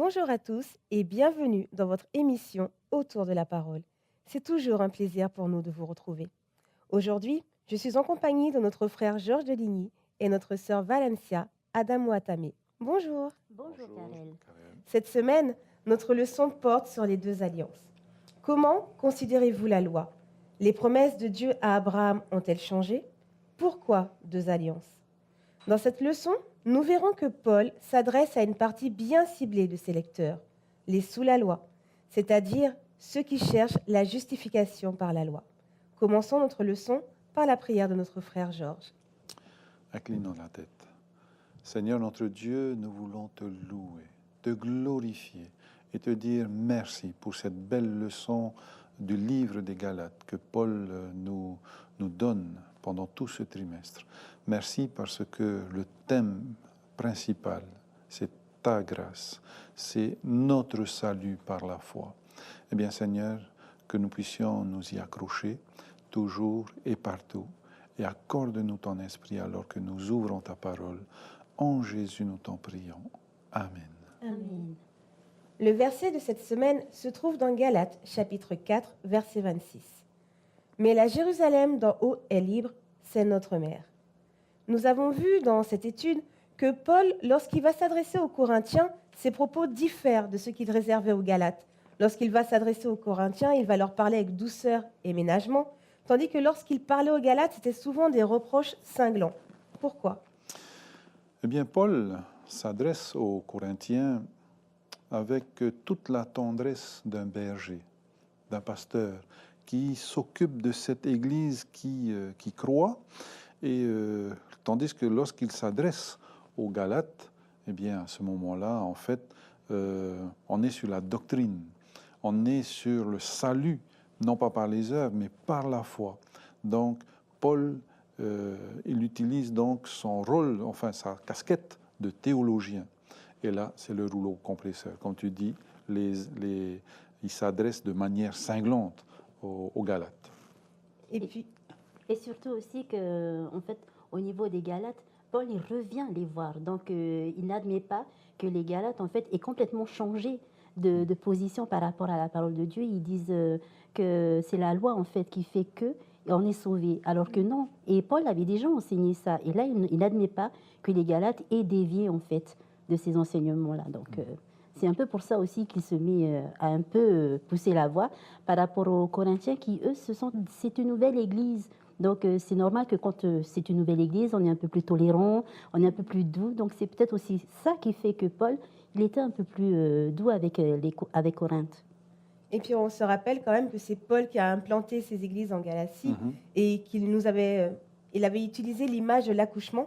Bonjour à tous et bienvenue dans votre émission Autour de la parole. C'est toujours un plaisir pour nous de vous retrouver. Aujourd'hui, je suis en compagnie de notre frère Georges Deligny et notre sœur Valencia Adamouatame. Bonjour. Bonjour Karel. Cette semaine, notre leçon porte sur les deux alliances. Comment considérez-vous la loi? Les promesses de Dieu à Abraham ont-elles changé? Pourquoi deux alliances? Dans cette leçon, nous verrons que Paul s'adresse à une partie bien ciblée de ses lecteurs, les sous la loi, c'est-à-dire ceux qui cherchent la justification par la loi. Commençons notre leçon par la prière de notre frère Georges. Inclinons la tête. Seigneur notre Dieu, nous voulons te louer, te glorifier et te dire merci pour cette belle leçon du livre des Galates que Paul nous donne pendant tout ce trimestre. Merci parce que le thème principal, c'est ta grâce, c'est notre salut par la foi. Eh bien Seigneur, que nous puissions nous y accrocher toujours et partout. Et accorde-nous ton esprit alors que nous ouvrons ta parole. En Jésus, nous t'en prions. Amen. Amen. Le verset de cette semaine se trouve dans Galates, chapitre 4, verset 26. Mais la Jérusalem d'en haut est libre, c'est notre mère. Nous avons vu dans cette étude que Paul, lorsqu'il va s'adresser aux Corinthiens, ses propos diffèrent de ceux qu'il réservait aux Galates. Lorsqu'il va s'adresser aux Corinthiens, il va leur parler avec douceur et ménagement, tandis que lorsqu'il parlait aux Galates, c'était souvent des reproches cinglants. Pourquoi? Eh bien, Paul s'adresse aux Corinthiens avec toute la tendresse d'un berger, d'un pasteur, qui s'occupe de cette Église qui croit. Et tandis que lorsqu'il s'adresse aux Galates, eh bien, à ce moment-là, en fait, on est sur la doctrine, on est sur le salut, non pas par les œuvres, mais par la foi. Donc, Paul, il utilise donc son rôle, enfin sa casquette de théologien. Et là, c'est le rouleau compresseur. Comme tu dis, il s'adresse de manière cinglante aux Galates. Et surtout aussi que, en fait, au niveau des Galates, Paul il revient les voir. Donc, il n'admet pas que les Galates, en fait, aient complètement changé de position par rapport à la parole de Dieu. Ils disent que c'est la loi, en fait, qui fait que on est sauvé. Alors que non. Et Paul avait déjà enseigné ça. Et là, il n'admet pas que les Galates aient dévié, en fait, de ces enseignements-là. Donc, c'est un peu pour ça aussi qu'il se met à un peu pousser la voix par rapport aux Corinthiens qui, eux, c'est une nouvelle église. Donc, c'est normal que quand c'est une nouvelle église, on est un peu plus tolérant, on est un peu plus doux. Donc, c'est peut-être aussi ça qui fait que Paul, il était un peu plus doux avec Corinthe. Et puis, on se rappelle quand même que c'est Paul qui a implanté ces églises en Galatie et il avait utilisé l'image de l'accouchement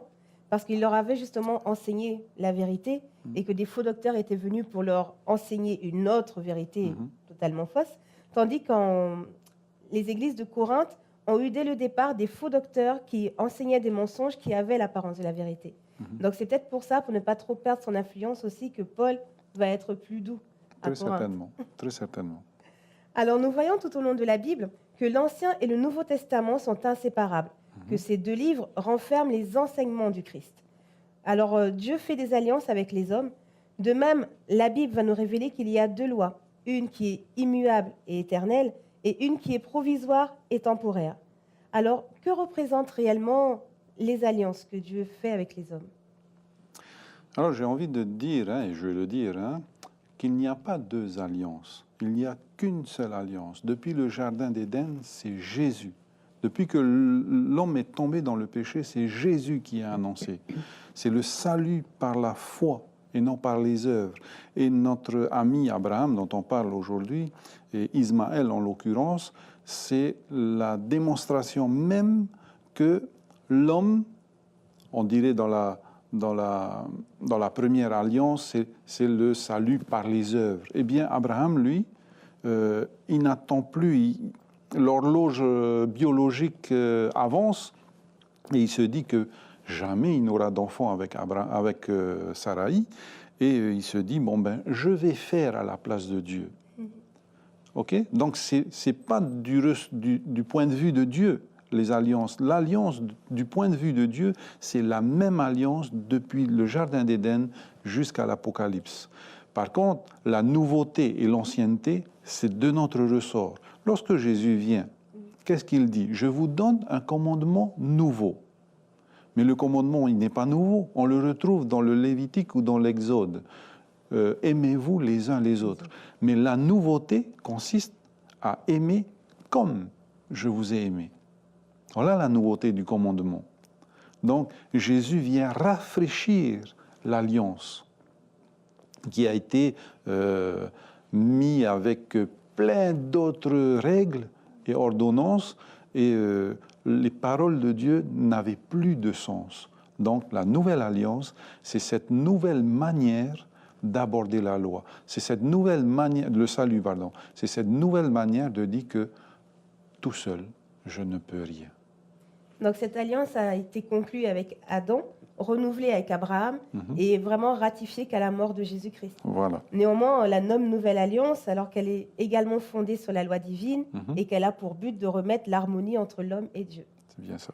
parce qu'il leur avait justement enseigné la vérité et que des faux docteurs étaient venus pour leur enseigner une autre vérité totalement fausse. Tandis que les églises de Corinthe ont eu dès le départ des faux docteurs qui enseignaient des mensonges qui avaient l'apparence de la vérité. Donc c'est peut-être pour ça, pour ne pas trop perdre son influence aussi, que Paul va être plus doux à Corinthe. Certainement, très certainement. Alors nous voyons tout au long de la Bible que l'Ancien et le Nouveau Testament sont inséparables, que ces deux livres renferment les enseignements du Christ. Alors Dieu fait des alliances avec les hommes. De même, la Bible va nous révéler qu'il y a deux lois, une qui est immuable et éternelle et une qui est provisoire et temporaire. Alors, que représentent réellement les alliances que Dieu fait avec les hommes? Alors, j'ai envie de dire, et je vais le dire, qu'il n'y a pas deux alliances. Il n'y a qu'une seule alliance. Depuis le Jardin d'Éden, c'est Jésus. Depuis que l'homme est tombé dans le péché, c'est Jésus qui est annoncé. C'est le salut par la foi et non par les œuvres. Et notre ami Abraham, dont on parle aujourd'hui, et Ismaël en l'occurrence, c'est la démonstration même que l'homme, on dirait dans la première alliance, c'est le salut par les œuvres. Eh bien, Abraham, lui, il n'attend plus, l'horloge biologique avance, et il se dit que jamais il n'aura d'enfant avec Saraï, et il se dit, bon ben, je vais faire à la place de Dieu. Ok? Donc, c'est pas du point de vue de Dieu, les alliances. L'alliance, du point de vue de Dieu, c'est la même alliance depuis le Jardin d'Éden jusqu'à l'Apocalypse. Par contre, la nouveauté et l'ancienneté, c'est de notre ressort. Lorsque Jésus vient, qu'est-ce qu'il dit? Je vous donne un commandement nouveau. Mais le commandement, il n'est pas nouveau. On le retrouve dans le Lévitique ou dans l'Exode. Aimez-vous les uns les autres. Mais la nouveauté consiste à aimer comme je vous ai aimé. Voilà la nouveauté du commandement. Donc, Jésus vient rafraîchir l'alliance qui a été mise avec plein d'autres règles et ordonnances, et les paroles de Dieu n'avaient plus de sens. Donc, la nouvelle alliance, c'est cette nouvelle manière d'aborder la loi. C'est cette nouvelle manière, le salut, pardon. C'est cette nouvelle manière de dire que tout seul, je ne peux rien. Donc cette alliance a été conclue avec Adam, renouvelée avec Abraham et vraiment ratifiée qu'à la mort de Jésus-Christ. Voilà. Néanmoins, on la nomme Nouvelle Alliance alors qu'elle est également fondée sur la loi divine et qu'elle a pour but de remettre l'harmonie entre l'homme et Dieu. C'est bien ça.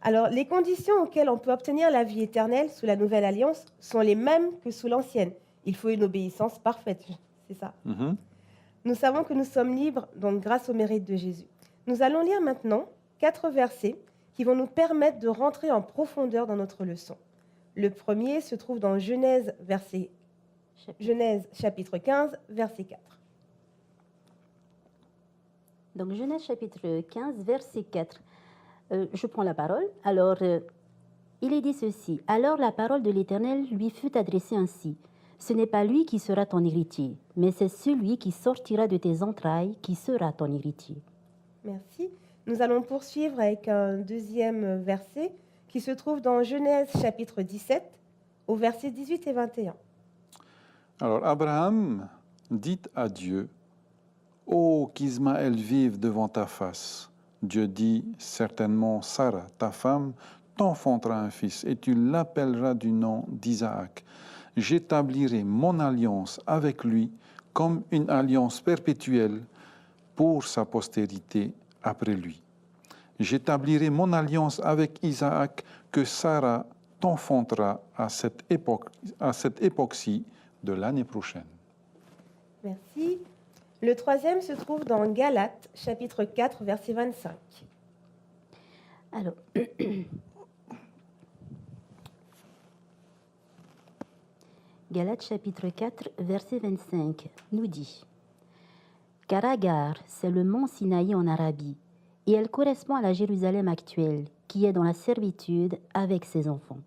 Alors, les conditions auxquelles on peut obtenir la vie éternelle sous la Nouvelle Alliance sont les mêmes que sous l'Ancienne. Il faut une obéissance parfaite, c'est ça. Nous savons que nous sommes libres, donc grâce au mérite de Jésus. Nous allons lire maintenant 4 versets qui vont nous permettre de rentrer en profondeur dans notre leçon. Le premier se trouve dans Genèse chapitre 15, verset 4. Donc Genèse chapitre 15, verset 4. Je prends la parole. Alors, il est dit ceci. Alors la parole de l'Éternel lui fut adressée ainsi. Ce n'est pas lui qui sera ton héritier, mais c'est celui qui sortira de tes entrailles qui sera ton héritier. Merci. Nous allons poursuivre avec un deuxième verset qui se trouve dans Genèse chapitre 17, au verset 18 et 21. Alors, Abraham dit à Dieu, « Oh, qu'Ismaël vive devant ta face. » Dieu dit, « Certainement, Sarah, ta femme, t'enfantera un fils, et tu l'appelleras du nom d'Isaac. J'établirai mon alliance avec lui comme une alliance perpétuelle pour sa postérité après lui. J'établirai mon alliance avec Isaac que Sarah t'enfantera à cette époque-ci de l'année prochaine. » Merci. Le troisième se trouve dans Galates, chapitre 4, verset 25. Alors, Galates chapitre 4, verset 25 nous dit « Car Agar, c'est le mont Sinaï en Arabie, et elle correspond à la Jérusalem actuelle, qui est dans la servitude avec ses enfants. »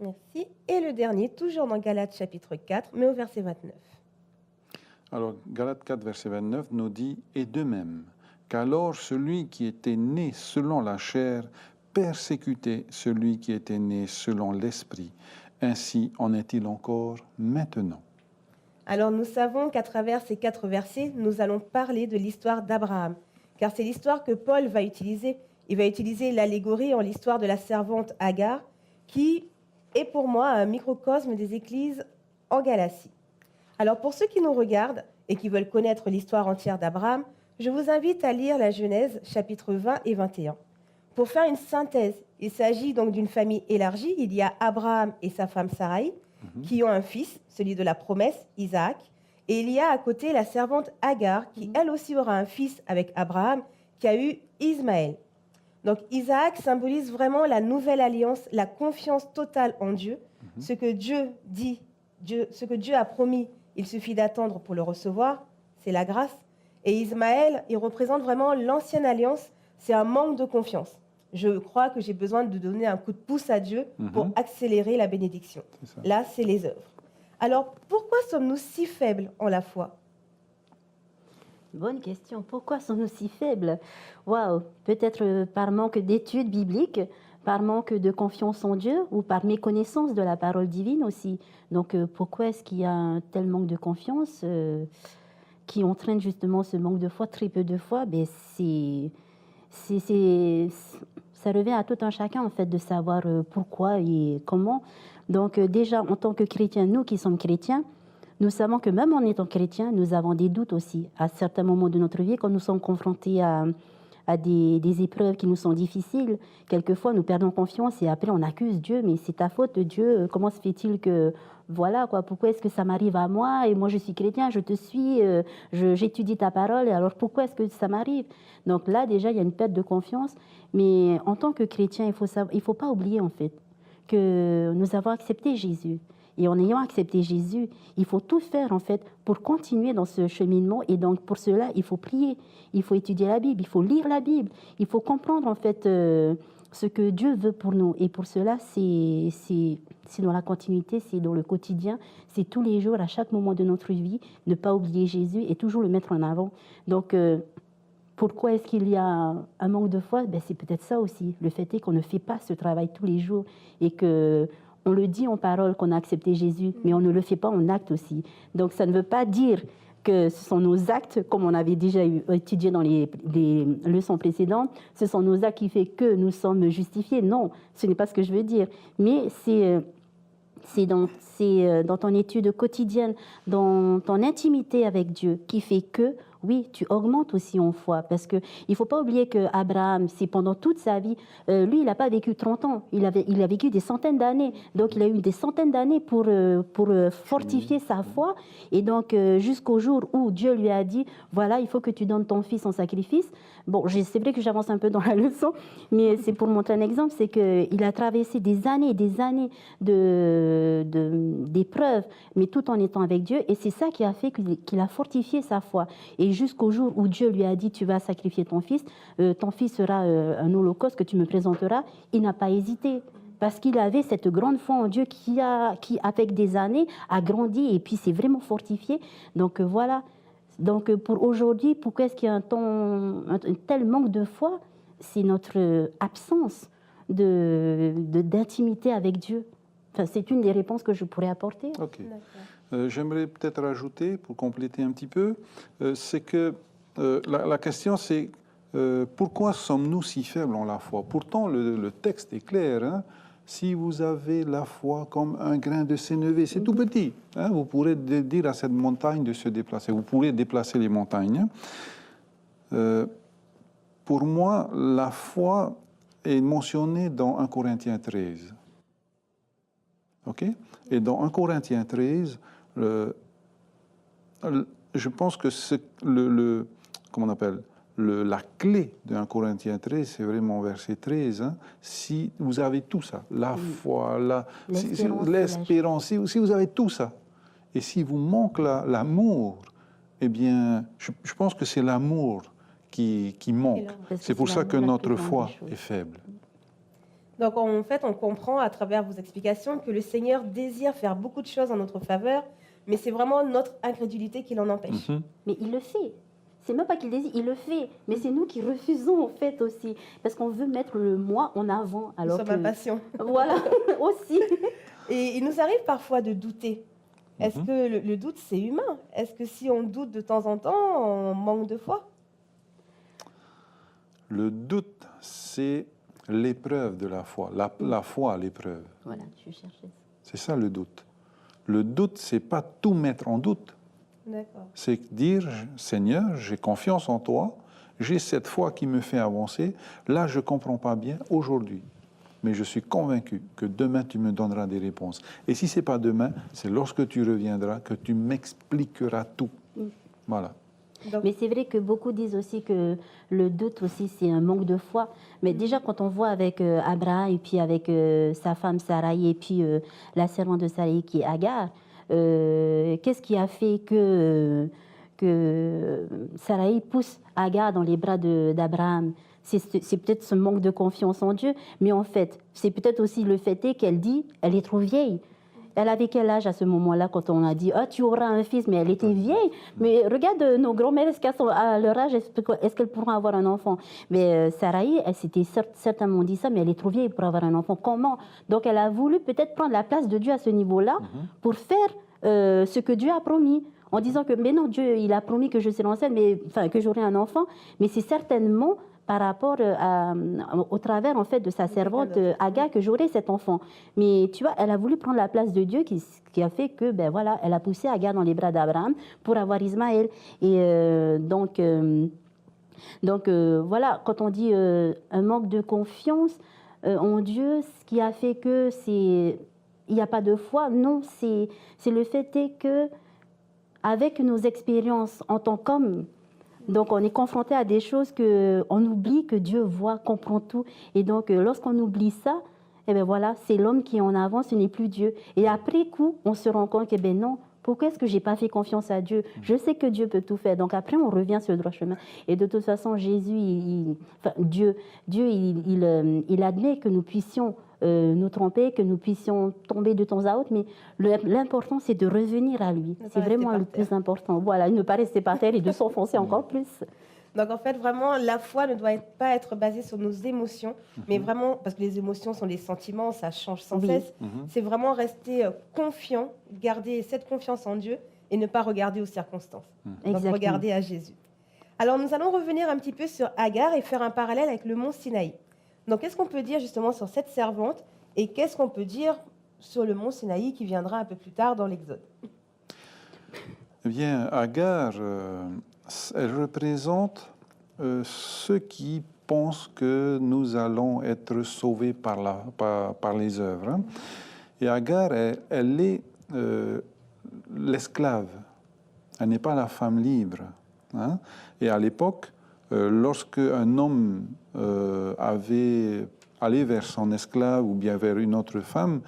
Merci. Et le dernier, toujours dans Galates chapitre 4, mais au verset 29. Alors, Galates 4, verset 29 nous dit « Et de même, qu'alors celui qui était né selon la chair persécutait celui qui était né selon l'esprit. Ainsi en est-il encore maintenant. » Alors nous savons qu'à travers ces 4 versets, nous allons parler de l'histoire d'Abraham, car c'est l'histoire que Paul va utiliser. Il va utiliser l'allégorie en l'histoire de la servante Agar, qui est pour moi un microcosme des églises en Galatie. Alors pour ceux qui nous regardent et qui veulent connaître l'histoire entière d'Abraham, je vous invite à lire la Genèse chapitre 20 et 21. Pour faire une synthèse, il s'agit donc d'une famille élargie. Il y a Abraham et sa femme Sarai qui ont un fils, celui de la promesse, Isaac. Et il y a à côté la servante Agar qui, elle aussi, aura un fils avec Abraham, qui a eu Ismaël. Donc Isaac symbolise vraiment la nouvelle alliance, la confiance totale en Dieu. Ce que Dieu dit, ce que Dieu a promis, il suffit d'attendre pour le recevoir, c'est la grâce. Et Ismaël, il représente vraiment l'ancienne alliance, c'est un manque de confiance. Je crois que j'ai besoin de donner un coup de pouce à Dieu pour accélérer la bénédiction. Là, c'est les œuvres. Alors, pourquoi sommes-nous si faibles en la foi? Bonne question. Pourquoi sommes-nous si faibles? Waouh! Peut-être par manque d'études bibliques, par manque de confiance en Dieu ou par méconnaissance de la parole divine aussi. Donc, pourquoi est-ce qu'il y a un tel manque de confiance qui entraîne justement ce manque de foi, très peu de foi? Ben, ça revient à tout un chacun en fait de savoir pourquoi et comment. Donc déjà en tant que chrétiens, nous qui sommes chrétiens, nous savons que même en étant chrétiens, nous avons des doutes aussi à certains moments de notre vie quand nous sommes confrontés à à des épreuves qui nous sont difficiles, quelquefois nous perdons confiance et après on accuse Dieu, mais c'est ta faute Dieu, comment se fait-il que, voilà quoi, pourquoi est-ce que ça m'arrive à moi et moi je suis chrétien, je te suis, j'étudie ta parole et alors pourquoi est-ce que ça m'arrive? Donc là déjà il y a une perte de confiance, mais en tant que chrétien il faut pas oublier en fait que nous avons accepté Jésus. Et en ayant accepté Jésus, il faut tout faire en fait pour continuer dans ce cheminement. Et donc pour cela, il faut prier, il faut étudier la Bible, il faut lire la Bible, il faut comprendre en fait ce que Dieu veut pour nous. Et pour cela, c'est dans la continuité, c'est dans le quotidien, c'est tous les jours, à chaque moment de notre vie, ne pas oublier Jésus et toujours le mettre en avant. Donc pourquoi est-ce qu'il y a un manque de foi? C'est peut-être ça aussi. Le fait est qu'on ne fait pas ce travail tous les jours et que on le dit en parole qu'on a accepté Jésus, mais on ne le fait pas en acte aussi. Donc ça ne veut pas dire que ce sont nos actes, comme on avait déjà étudié dans les leçons précédentes, ce sont nos actes qui font que nous sommes justifiés. Non, ce n'est pas ce que je veux dire. Mais c'est dans ton étude quotidienne, dans ton intimité avec Dieu, qui fait que, oui, tu augmentes aussi en foi. Parce qu'il ne faut pas oublier qu'Abraham, c'est pendant toute sa vie, lui, il n'a pas vécu 30 ans, il a vécu des centaines d'années. Donc, il a eu des centaines d'années pour fortifier sa foi. Et donc, jusqu'au jour où Dieu lui a dit, voilà, il faut que tu donnes ton fils en sacrifice. Bon, c'est vrai que j'avance un peu dans la leçon, mais c'est pour montrer un exemple, c'est qu'il a traversé des années et des années d'épreuves, mais tout en étant avec Dieu. Et c'est ça qui a fait qu'il a fortifié sa foi. Et jusqu'au jour où Dieu lui a dit, tu vas sacrifier ton fils sera un holocauste que tu me présenteras, il n'a pas hésité. Parce qu'il avait cette grande foi en Dieu qui, avec des années, a grandi et puis s'est vraiment fortifié. Donc voilà. Donc pour aujourd'hui, pourquoi est-ce qu'il y a un tel manque de foi? C'est notre absence d'intimité avec Dieu. Enfin, c'est une des réponses que je pourrais apporter. Ok. J'aimerais peut-être rajouter, pour compléter un petit peu, c'est que la question c'est pourquoi sommes-nous si faibles en la foi? Pourtant, le texte est clair. Hein? Si vous avez la foi comme un grain de sénévé, c'est tout petit. Hein? Vous pourrez dire à cette montagne de se déplacer. Vous pourrez déplacer les montagnes. Pour moi, la foi est mentionnée dans 1 Corinthiens 13. OK? Et dans 1 Corinthiens 13, je pense que comment on appelle, la clé de 1 Corinthiens 13, c'est vraiment verset 13. Hein, si vous avez tout ça, la foi, l'espérance, si vous avez tout ça, et si vous manque l'amour, eh bien, je pense que c'est l'amour qui manque. C'est pour ça que notre foi est faible. Donc, en fait, on comprend à travers vos explications que le Seigneur désire faire beaucoup de choses en notre faveur, mais c'est vraiment notre incrédulité qui l'en empêche. Mais il le fait. C'est même pas qu'il désire, il le fait. Mais c'est nous qui refusons, en fait, aussi. Parce qu'on veut mettre le moi en avant. Alors nous sommes impatients. Voilà, aussi. Et il nous arrive parfois de douter. Est-ce que le doute, c'est humain? Est-ce que si on doute de temps en temps, on manque de foi? Le doute, c'est l'épreuve de la foi. La foi, l'épreuve. Voilà, je cherchais. C'est ça le doute. Le doute, c'est pas tout mettre en doute. C'est dire, Seigneur, j'ai confiance en toi, j'ai cette foi qui me fait avancer. Là, je ne comprends pas bien aujourd'hui, mais je suis convaincu que demain, tu me donneras des réponses. Et si ce n'est pas demain, c'est lorsque tu reviendras que tu m'expliqueras tout. Voilà. Mais c'est vrai que beaucoup disent aussi que le doute aussi, c'est un manque de foi. Mais déjà, quand on voit avec Abraham et puis avec sa femme Sarai et puis la servante de Sarai qui est Agar, qu'est-ce qui a fait que Sarai pousse Agar dans les bras d'Abraham? C'est peut-être ce manque de confiance en Dieu, mais en fait, c'est peut-être aussi le fait qu'elle dit, elle est trop vieille. Elle avait quel âge à ce moment-là quand on a dit « Ah, tu auras un fils », mais elle était vieille. Mais regarde nos grands-mères, à leur âge, est-ce qu'elles pourront avoir un enfant? Mais Sarai, elle s'était certainement dit ça, mais elle est trop vieille pour avoir un enfant. Comment? Donc elle a voulu peut-être prendre la place de Dieu à ce niveau-là pour faire ce que Dieu a promis. En disant que, mais non, Dieu, il a promis que je serai enceinte, que j'aurai un enfant. Mais c'est certainement par rapport au travers en fait de sa servante Agar que j'aurai cet enfant. Mais tu vois, elle a voulu prendre la place de Dieu qui a fait que ben voilà, elle a poussé Agar dans les bras d'Abraham pour avoir Ismaël. Et donc Donc voilà, quand on dit un manque de confiance en Dieu, ce qui a fait que il n'y a pas de foi, non, c'est le fait est que avec nos expériences en tant qu'homme, donc on est confronté à des choses que on oublie que Dieu voit, comprend tout, et donc lorsqu'on oublie ça, eh ben voilà, c'est l'homme qui est en avant, ce n'est plus Dieu. Et après coup, on se rend compte que ben non. Pourquoi est-ce que j'ai pas fait confiance à Dieu? Je sais que Dieu peut tout faire. Donc après, on revient sur le droit chemin. Et de toute façon, Jésus, enfin, Dieu, il admet que nous puissions nous tromper, que nous puissions tomber de temps à autre, mais l'important, c'est de revenir à lui. C'est vraiment le plus important. Voilà, ne pas rester par terre et de s'enfoncer encore plus. Donc en fait, vraiment, la foi ne doit pas être basée sur nos émotions, mais vraiment, parce que les émotions sont des sentiments, ça change sans cesse, c'est vraiment rester confiant, garder cette confiance en Dieu et ne pas regarder aux circonstances. Donc regarder à Jésus. Alors nous allons revenir un petit peu sur Agar et faire un parallèle avec le mont Sinaï. Donc qu'est-ce qu'on peut dire justement sur cette servante et qu'est-ce qu'on peut dire sur le mont Sinaï qui viendra un peu plus tard dans l'Exode? Eh bien, Agar, elle représente ceux qui pensent que nous allons être sauvés par les œuvres. Hein. Et Agar, elle est l'esclave. Elle n'est pas la femme libre. Hein. Et à l'époque, lorsque un homme avait allé vers son esclave ou bien vers une autre femme,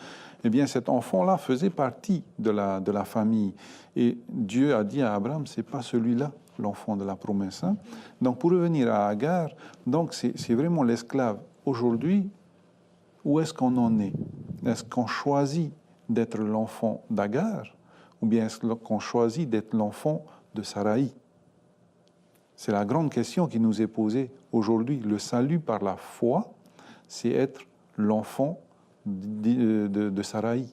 eh bien cet enfant-là faisait partie de la famille. Et Dieu a dit à Abraham, c'est pas celui-là, l'enfant de la promesse. Hein. Donc pour revenir à Agar, donc c'est vraiment l'esclave. Aujourd'hui, où est-ce qu'on en est? Est-ce qu'on choisit d'être l'enfant d'Agar ou bien est-ce qu'on choisit d'être l'enfant de Saraï? C'est la grande question qui nous est posée aujourd'hui. Le salut par la foi, c'est être l'enfant de Saraï.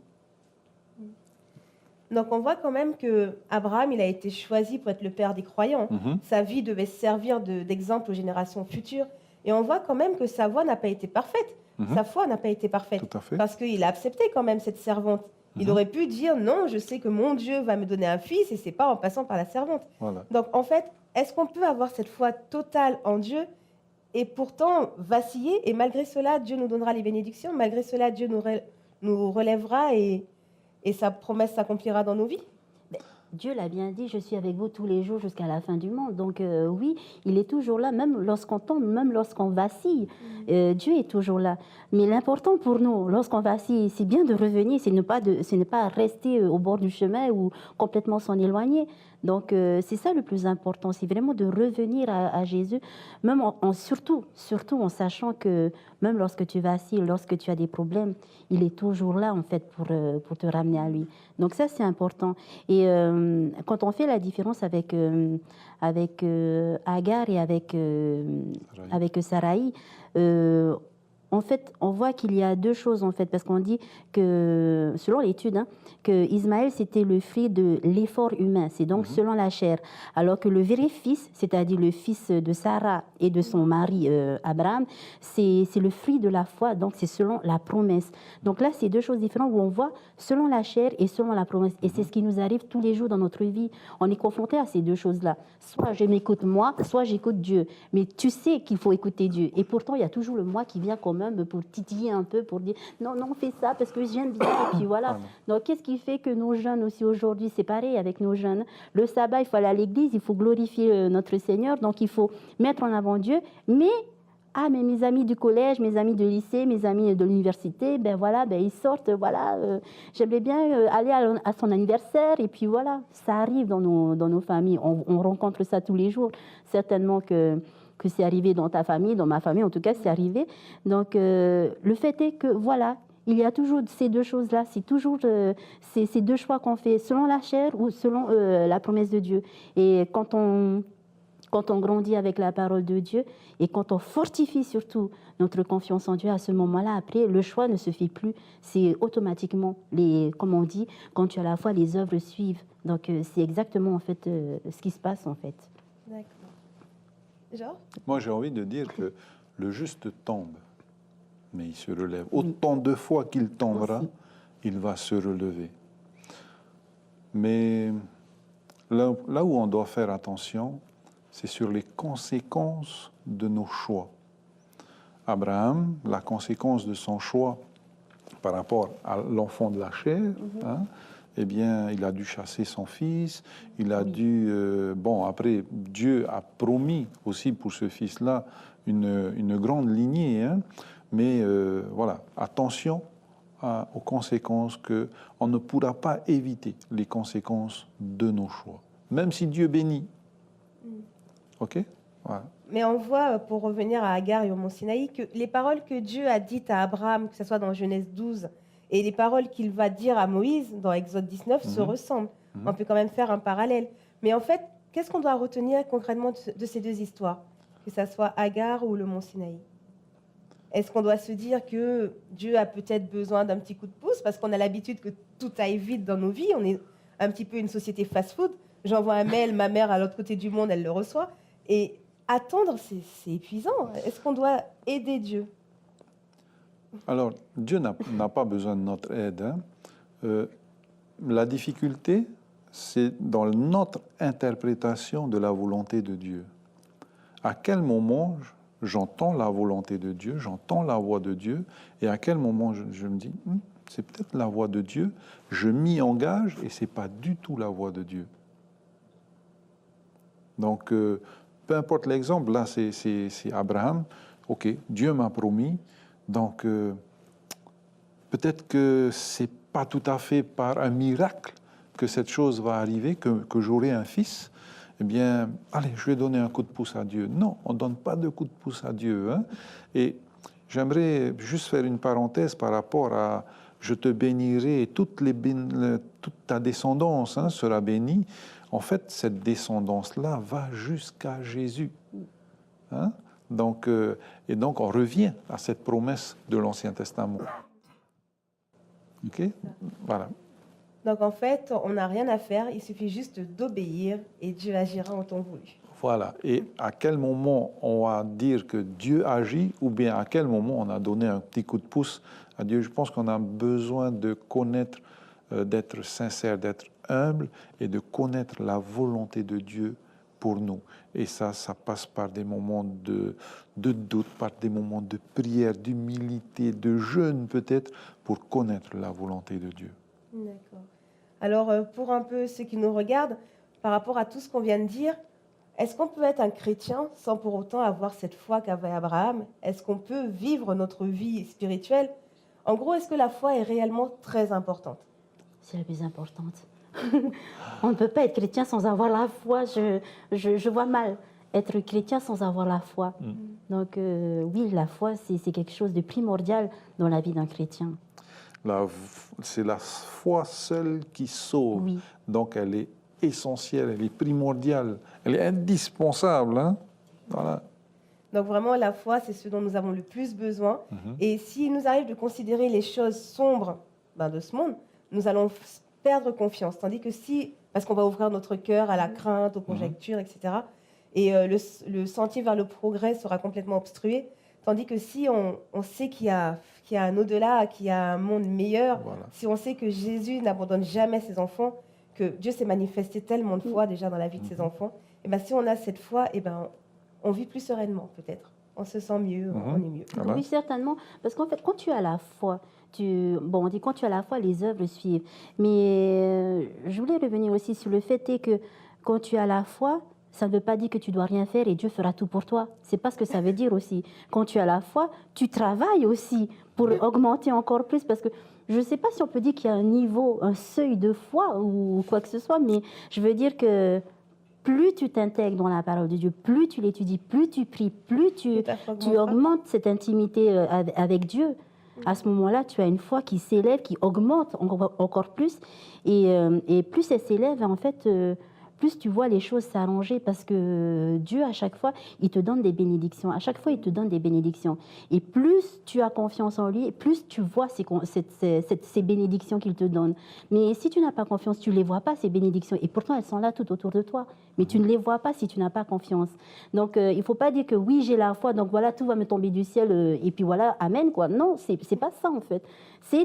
Donc on voit quand même que Abraham, il a été choisi pour être le père des croyants. Sa vie devait servir d'exemple aux générations futures. Et on voit quand même que sa voix n'a pas été parfaite. Sa foi n'a pas été parfaite. Tout à fait. Parce qu'il a accepté quand même cette servante. Il aurait pu dire non, je sais que mon Dieu va me donner un fils et c'est pas en passant par la servante. Voilà. Donc en fait, est-ce qu'on peut avoir cette foi totale en Dieu et pourtant vaciller et malgré cela, Dieu nous donnera les bénédictions, malgré cela, Dieu nous relèvera et sa promesse s'accomplira dans nos vies? Dieu l'a bien dit, je suis avec vous tous les jours jusqu'à la fin du monde. Donc oui, il est toujours là, même lorsqu'on tombe, même lorsqu'on vacille. Dieu est toujours là. Mais l'important pour nous, lorsqu'on vacille, c'est bien de revenir, ce n'est pas rester au bord du chemin ou complètement s'en éloigner. Donc c'est ça le plus important, c'est vraiment de revenir à Jésus, même surtout en sachant que même lorsque tu vacilles, lorsque tu as des problèmes, il est toujours là en fait pour te ramener à lui. Donc ça c'est important. Et quand on fait la différence avec Agar et avec Saraï, en fait, on voit qu'il y a deux choses, en fait, parce qu'on dit que, selon l'étude, hein, que Ismaël, c'était le fruit de l'effort humain, c'est donc selon la chair, alors que le vrai fils, c'est-à-dire le fils de Sarah et de son mari Abraham, c'est le fruit de la foi, donc c'est selon la promesse. Donc là, c'est deux choses différentes où on voit selon la chair et selon la promesse. Et c'est ce qui nous arrive tous les jours dans notre vie. On est confronté à ces deux choses-là. Soit je m'écoute moi, soit j'écoute Dieu. Mais tu sais qu'il faut écouter Dieu. Et pourtant, il y a toujours le moi qui vient quand même pour titiller un peu, pour dire non, non, fais ça parce que j'aime bien. Et puis voilà. Donc, qu'est-ce qui fait que nos jeunes aussi aujourd'hui, c'est pareil avec nos jeunes. Le sabbat, il faut aller à l'église, il faut glorifier notre Seigneur. Donc, il faut mettre en avant Dieu. Mais mes amis du collège, mes amis de lycée, mes amis de l'université, ben voilà, ben ils sortent, voilà. J'aimerais bien aller à son anniversaire et puis voilà, ça arrive dans nos familles. On rencontre ça tous les jours. Certainement que c'est arrivé dans ta famille, dans ma famille, en tout cas, c'est arrivé. Donc, le fait est que, voilà, il y a toujours ces deux choses-là. C'est toujours ces deux choix qu'on fait, selon la chair ou selon la promesse de Dieu. Et quand on grandit avec la parole de Dieu et quand on fortifie surtout notre confiance en Dieu, à ce moment-là, après, le choix ne se fait plus. C'est automatiquement, comme on dit, quand tu as la foi, les œuvres suivent. Donc, c'est exactement, en fait, ce qui se passe, en fait. D'accord. Genre? Moi, j'ai envie de dire que le juste tombe, mais il se relève. Autant de fois qu'il tombera, il va se relever. Mais là où on doit faire attention, c'est sur les conséquences de nos choix. Abraham, la conséquence de son choix par rapport à l'enfant de la chair, hein, eh bien, il a dû chasser son fils, il a dû... bon, après, Dieu a promis aussi pour ce fils-là une grande lignée, hein, mais voilà, attention aux conséquences qu'on ne pourra pas éviter, les conséquences de nos choix, même si Dieu bénit. OK? Voilà. Mais on voit, pour revenir à Agar et au mont Sinaï, que les paroles que Dieu a dites à Abraham, que ce soit dans Genèse 12, et les paroles qu'il va dire à Moïse dans Exode 19 se ressemblent. On peut quand même faire un parallèle. Mais en fait, qu'est-ce qu'on doit retenir concrètement de ces deux histoires, que ce soit Agar ou le mont Sinaï? Est-ce qu'on doit se dire que Dieu a peut-être besoin d'un petit coup de pouce parce qu'on a l'habitude que tout aille vite dans nos vies? On est un petit peu une société fast-food. J'envoie un mail, ma mère à l'autre côté du monde, elle le reçoit. Et attendre, c'est épuisant. Est-ce qu'on doit aider Dieu? Alors, Dieu n'a pas besoin de notre aide, hein. La difficulté, c'est dans notre interprétation de la volonté de Dieu. À quel moment j'entends la volonté de Dieu, j'entends la voix de Dieu, et à quel moment je me dis, c'est peut-être la voix de Dieu, je m'y engage et ce n'est pas du tout la voix de Dieu. Donc, peu importe l'exemple, là c'est Abraham, ok, Dieu m'a promis, donc peut-être que ce n'est pas tout à fait par un miracle que cette chose va arriver, que j'aurai un fils. Eh bien, allez, je vais donner un coup de pouce à Dieu. Non, on ne donne pas de coup de pouce à Dieu, hein. Et j'aimerais juste faire une parenthèse par rapport à « je te bénirai et toute ta descendance, hein, sera bénie ». En fait, cette descendance-là va jusqu'à Jésus. Hein. Donc, et donc, on revient à cette promesse de l'Ancien Testament. OK? Voilà. Donc en fait, on n'a rien à faire, il suffit juste d'obéir et Dieu agira en temps voulu. Voilà. Et à quel moment on va dire que Dieu agit, ou bien à quel moment on a donné un petit coup de pouce à Dieu? Je pense qu'on a besoin de connaître, d'être sincère, d'être humble et de connaître la volonté de Dieu pour nous. Et ça passe par des moments de doute, par des moments de prière, d'humilité, de jeûne peut-être, pour connaître la volonté de Dieu. D'accord. Alors, pour un peu ceux qui nous regardent, par rapport à tout ce qu'on vient de dire, est-ce qu'on peut être un chrétien sans pour autant avoir cette foi qu'avait Abraham? Est-ce qu'on peut vivre notre vie spirituelle? En gros, est-ce que la foi est réellement très importante? C'est la plus importante. On ne peut pas être chrétien sans avoir la foi. Je vois mal être chrétien sans avoir la foi. Donc, oui, la foi, c'est quelque chose de primordial dans la vie d'un chrétien. C'est la foi seule qui sauve. Oui. Donc, elle est essentielle, elle est primordiale, elle est indispensable. Hein. Voilà. Donc, vraiment, la foi, c'est ce dont nous avons le plus besoin. Et s'il nous arrive de considérer les choses sombres de ce monde, nous allons perdre confiance. Tandis que parce qu'on va ouvrir notre cœur à la crainte, aux conjectures, etc. Et le sentier vers le progrès sera complètement obstrué. Tandis que si on sait qu'il y a un au-delà, qu'il y a un monde meilleur, voilà. Si on sait que Jésus n'abandonne jamais ses enfants, que Dieu s'est manifesté tellement de fois déjà dans la vie de ses enfants, et ben si on a cette foi, et ben on vit plus sereinement peut-être. On se sent mieux, on est mieux. Voilà. Oui, certainement. Parce qu'en fait, quand tu as la foi, on dit quand tu as la foi, les œuvres suivent. Mais je voulais revenir aussi sur le fait que quand tu as la foi, ça ne veut pas dire que tu dois rien faire et Dieu fera tout pour toi. C'est pas ce que ça veut dire aussi. Quand tu as la foi, tu travailles aussi pour augmenter encore plus. Parce que je ne sais pas si on peut dire qu'il y a un niveau, un seuil de foi ou quoi que ce soit, mais je veux dire que plus tu t'intègres dans la parole de Dieu, plus tu l'étudies, plus tu pries, plus tu augmentes cette intimité avec Dieu. À ce moment-là, tu as une foi qui s'élève, qui augmente encore plus. Et plus elle s'élève, en fait, plus tu vois les choses s'arranger parce que Dieu, à chaque fois, il te donne des bénédictions. À chaque fois, il te donne des bénédictions. Et plus tu as confiance en lui, plus tu vois ces bénédictions qu'il te donne. Mais si tu n'as pas confiance, tu ne les vois pas, ces bénédictions. Et pourtant, elles sont là tout autour de toi. Mais tu ne les vois pas si tu n'as pas confiance. Donc, il ne faut pas dire que oui, j'ai la foi, donc voilà, tout va me tomber du ciel et puis voilà, amen, quoi. Non, c'est pas ça, en fait.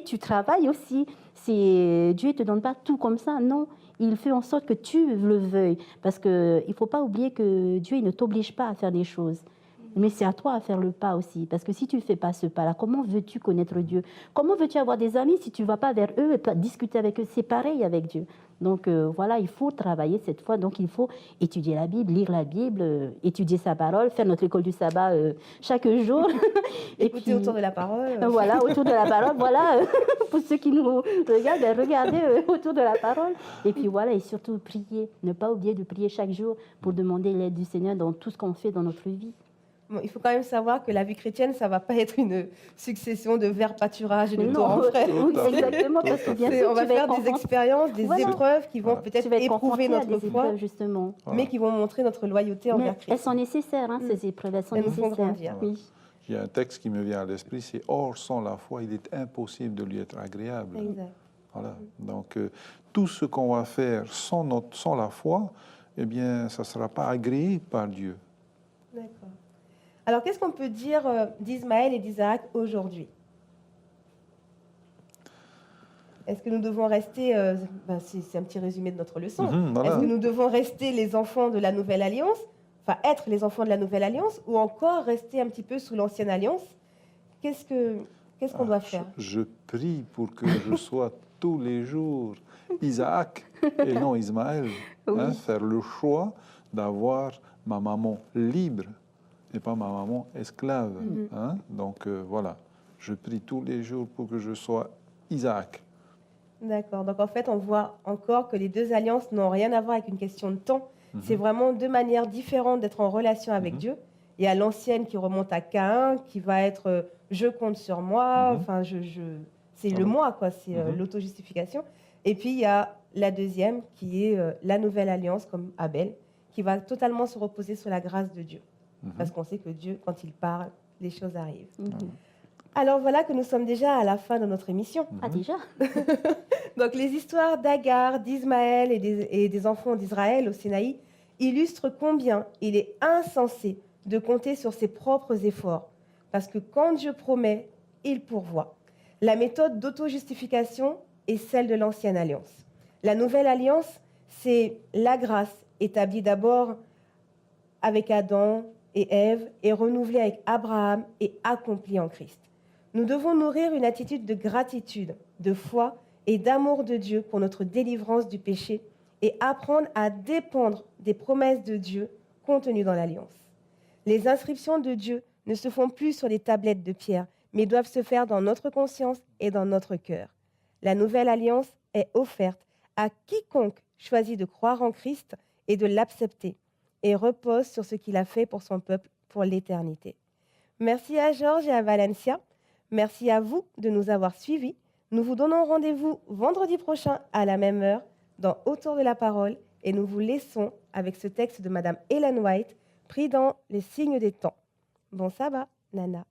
Tu travailles aussi. Dieu ne te donne pas tout comme ça, non. Il fait en sorte que tu le veuilles. Parce qu'il ne faut pas oublier que Dieu il ne t'oblige pas à faire des choses. Mais c'est à toi à faire le pas aussi. Parce que si tu ne fais pas ce pas-là, comment veux-tu connaître Dieu? Comment veux-tu avoir des amis si tu ne vas pas vers eux et pas discuter avec eux? C'est pareil avec Dieu. Donc voilà, il faut travailler cette fois. Donc il faut étudier la Bible, lire la Bible, étudier sa parole, faire notre école du sabbat chaque jour. Écouter autour de la parole. Voilà, autour de la parole. Voilà, pour ceux qui nous regardent, regardez autour de la parole. Et puis voilà, et surtout prier. Ne pas oublier de prier chaque jour pour demander l'aide du Seigneur dans tout ce qu'on fait dans notre vie. Bon, il faut quand même savoir que la vie chrétienne, ça ne va pas être une succession de verts pâturages et de Non, torrents frais. exactement, parce que bien sûr, On va tu vas faire être des expériences, des Voilà. épreuves qui vont tu peut-être vas être éprouver confronté à notre des foi, épreuves, justement. mais qui vont montrer notre loyauté Mais envers Christ. elles sont nécessaires, hein, ces épreuves, elles sont Elles nous font nécessaires. grandir. Oui. Il y a un texte qui me vient à l'esprit, c'est « Or, sans la foi, il est impossible de lui être agréable ». Exact. Voilà. Donc, tout ce qu'on va faire sans la foi, eh bien, ça ne sera pas agréé par Dieu. D'accord. Alors, qu'est-ce qu'on peut dire d'Ismaël et d'Isaac aujourd'hui? Est-ce que nous devons rester, c'est un petit résumé de notre leçon, Voilà. est-ce que nous devons rester les enfants de la Nouvelle Alliance, enfin être les enfants de la Nouvelle Alliance, ou encore rester un petit peu sous l'Ancienne Alliance? Qu'est-ce qu'on doit faire? Je prie pour que je sois tous les jours Isaac et non Ismaël. Oui. Faire le choix d'avoir ma maman libre et pas ma maman esclave. Donc voilà, je prie tous les jours pour que je sois Isaac. D'accord. Donc en fait, on voit encore que les deux alliances n'ont rien à voir avec une question de temps. C'est vraiment deux manières différentes d'être en relation avec Dieu. Il y a l'ancienne qui remonte à Caïn, qui va être je compte sur moi, enfin c'est le moi, quoi, c'est l'auto-justification. Et puis il y a la deuxième qui est la nouvelle alliance, comme Abel, qui va totalement se reposer sur la grâce de Dieu. Parce qu'on sait que Dieu, quand il parle, les choses arrivent. Alors voilà que nous sommes déjà à la fin de notre émission. Ah, déjà? Donc les histoires d'Agar, d'Ismaël et des enfants d'Israël au Sinaï illustrent combien il est insensé de compter sur ses propres efforts. Parce que quand Dieu promet, il pourvoit. La méthode d'auto-justification est celle de l'ancienne alliance. La nouvelle alliance, c'est la grâce établie d'abord avec Adam et Ève et renouvelée avec Abraham et accomplie en Christ. Nous devons nourrir une attitude de gratitude, de foi et d'amour de Dieu pour notre délivrance du péché et apprendre à dépendre des promesses de Dieu contenues dans l'Alliance. Les inscriptions de Dieu ne se font plus sur des tablettes de pierre, mais doivent se faire dans notre conscience et dans notre cœur. La nouvelle Alliance est offerte à quiconque choisit de croire en Christ et de l'accepter et repose sur ce qu'il a fait pour son peuple pour l'éternité. Merci à Georges et à Valencia. Merci à vous de nous avoir suivis. Nous vous donnons rendez-vous vendredi prochain à la même heure dans Autour de la parole et nous vous laissons avec ce texte de Madame Ellen White pris dans Les signes des temps. Bon sabbat, Nana.